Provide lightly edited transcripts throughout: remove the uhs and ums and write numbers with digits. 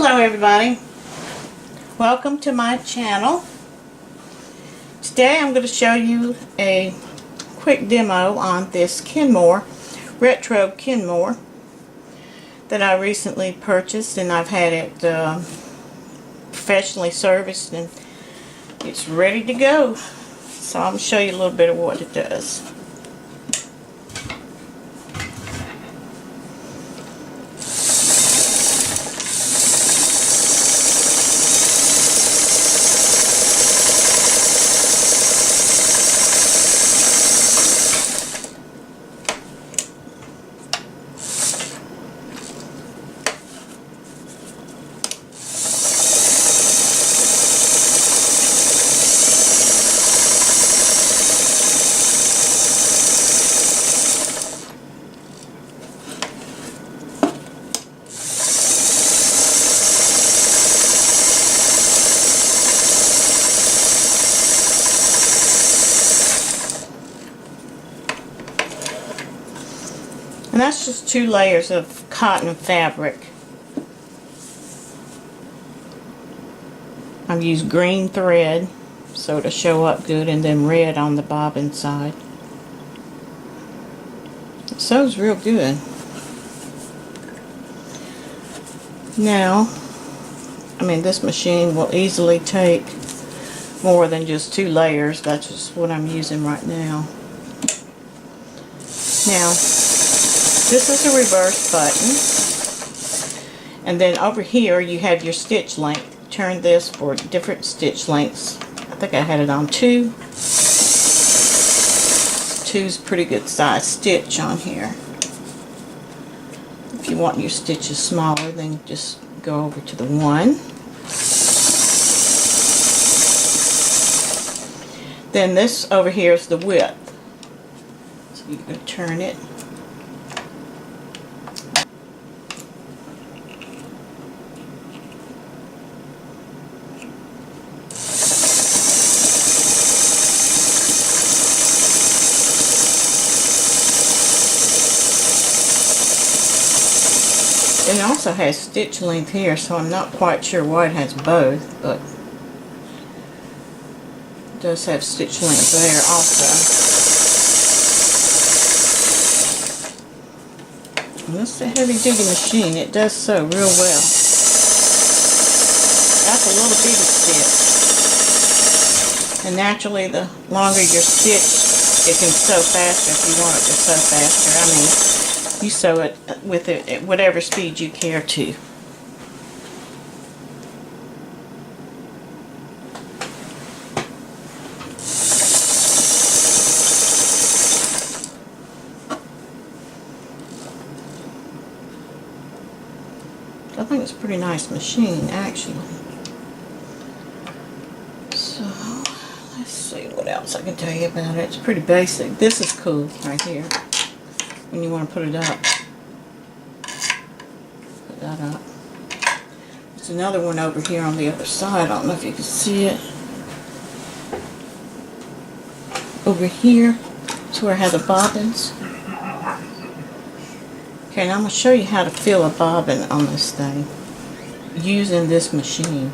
Hello everybody, welcome to my channel. Today I'm going to show you a quick demo on this Kenmore, retro Kenmore that I recently purchased, and I've had it professionally serviced and it's ready to go. So I'm going to show you a little bit of what it does. And that's just 2 layers of cotton fabric. I've used green thread so it'll show up good, and then red on the bobbin side. It sews real good. Now, this machine will easily take more than just 2 layers. That's just what I'm using right now. Now, this is a reverse button, and then over here you have your stitch length. Turn this for different stitch lengths. I think I had it on 2. 2's pretty good size stitch on here. If you want your stitches smaller, then just go over to the 1. Then this over here is the width. So you're going to turn it. It also has stitch length here, so I'm not quite sure why it has both, but it does have stitch length there also. And this is a heavy duty machine. It does sew real well. That's a little bitty stitch. And naturally, the longer your stitch, it can sew faster if you want it to sew faster. You sew it with it at whatever speed you care to. I think it's a pretty nice machine, actually. So, let's see what else I can tell you about it. It's pretty basic. This is cool right here. When you want to put it up. Put that up. There's another one over here on the other side. I don't know if you can see it. Over here, it's where I have the bobbins. Okay, now I'm going to show you how to fill a bobbin on this thing using this machine.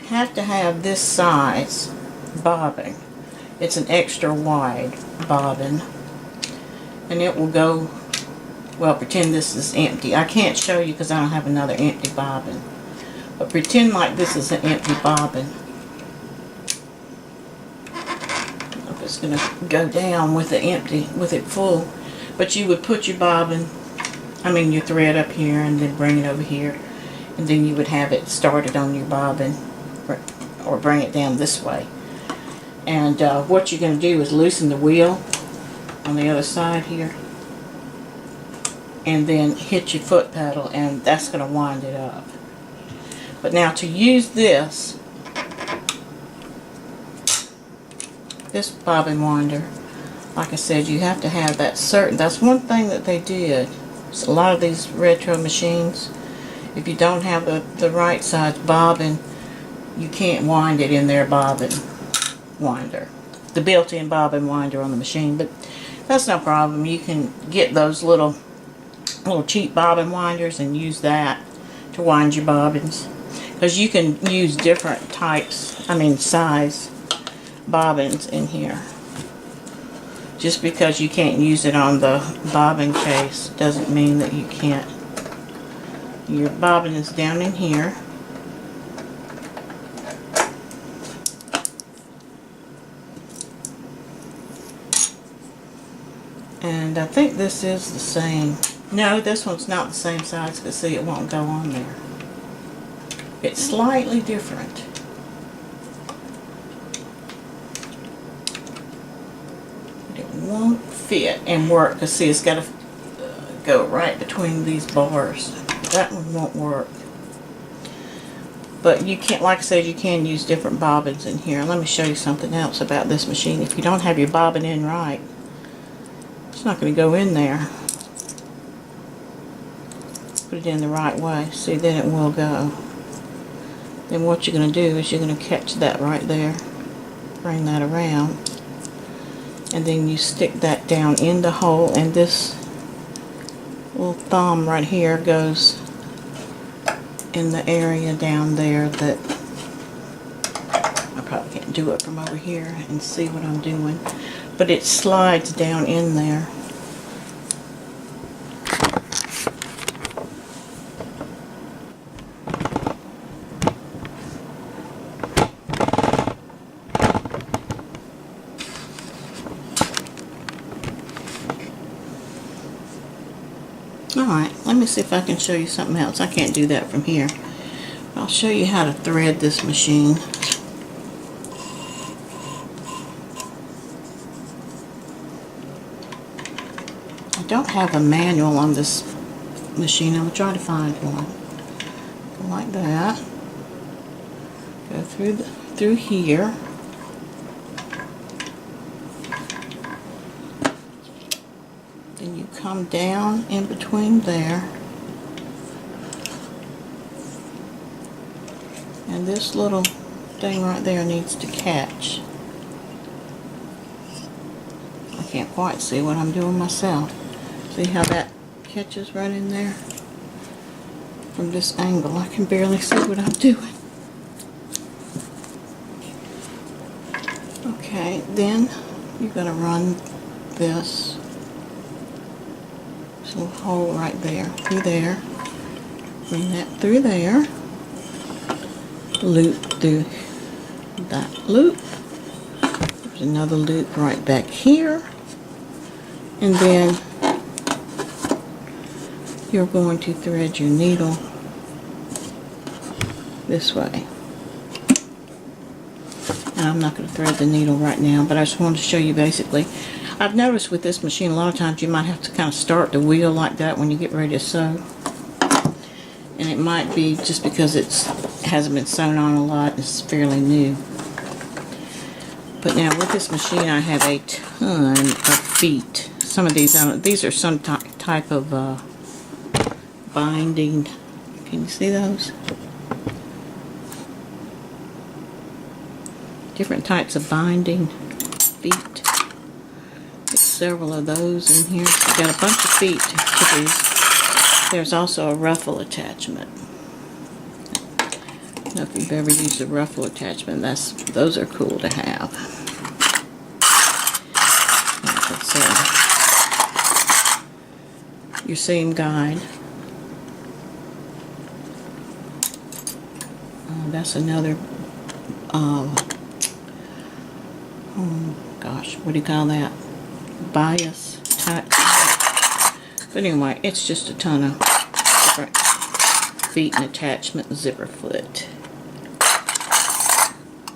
You have to have this size bobbin. It's an extra wide bobbin. And it will go, well, pretend this is empty. I can't show you because I don't have another empty bobbin. But pretend like this is an empty bobbin. If it's going to go down with it full. But you would put your bobbin, your thread up here, and then bring it over here. And then you would have it started on your bobbin, or bring it down this way. And what you're going to do is loosen the wheel on the other side here, and then hit your foot pedal, and that's going to wind it up. But now to use this bobbin winder, like I said, you have to have that certain. That's one thing that they did. So a lot of these retro machines, if you don't have the right size bobbin, you can't wind it in their bobbin winder, the built-in bobbin winder on the machine. But that's no problem. You can get those little cheap bobbin winders and use that to wind your bobbins. Because you can use different types, size bobbins in here. Just because you can't use it on the bobbin case doesn't mean that you can't. Your bobbin is down in here. And I think this is the same. No, this one's not the same size, because see, it won't go on there. It's slightly different. But it won't fit and work, because see, it's got to go right between these bars. That one won't work. But you can't, like I said, you can use different bobbins in here. Let me show you something else about this machine. If you don't have your bobbin in right, it's not going to go in there. Put it in the right way. See, then it will go. Then what you're going to do is you're going to catch that right there. Bring that around. And then you stick that down in the hole, and this little thumb right here goes in the area down there that I probably can't do it from over here and see what I'm doing, but it slides down in there. Alright, let me see if I can show you something else. I can't do that from here. I'll show you how to thread this machine. I don't have a manual on this machine. I'll try to find one. Go like that. Go through here. Then you come down in between there, and this little thing right there needs to catch. I can't quite see what I'm doing myself. See how that catches right in there? From this angle, I can barely see what I'm doing. Okay, then you're going to run this little hole right there, through there, bring that through there, loop through that loop, there's another loop right back here, and then you're going to thread your needle this way. And I'm not going to thread the needle right now, but I just wanted to show you basically. I've noticed with this machine a lot of times you might have to kind of start the wheel like that when you get ready to sew. And it might be just because it hasn't been sewn on a lot, it's fairly new. But now with this machine I have a ton of feet. Some of these are some type of binding. Can you see those? Different types of binding feet. There's several of those in here. So you've got a bunch of feet to these. There's also a ruffle attachment. I don't know if you've ever used a ruffle attachment. Those are cool to have. That's your seam guide. That's another. Oh gosh, what do you call that? Bias type. But anyway, it's just a ton of different feet and attachment, zipper foot.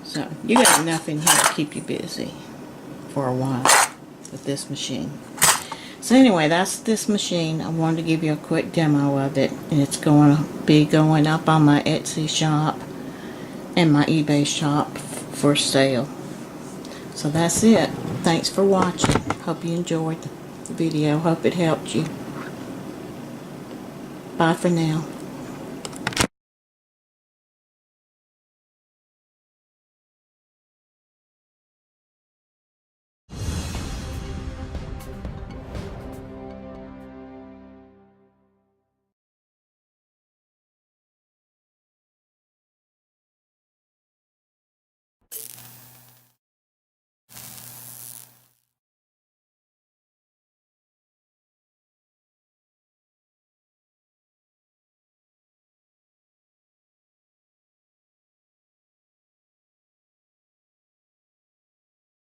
So you got enough in here to keep you busy for a while with this machine. So anyway, that's this machine. I wanted to give you a quick demo of it, and it's going to be going up on my Etsy shop and my eBay shop for sale. So that's it. Thanks for watching. Hope you enjoyed the video. Hope it helped you. Bye for now.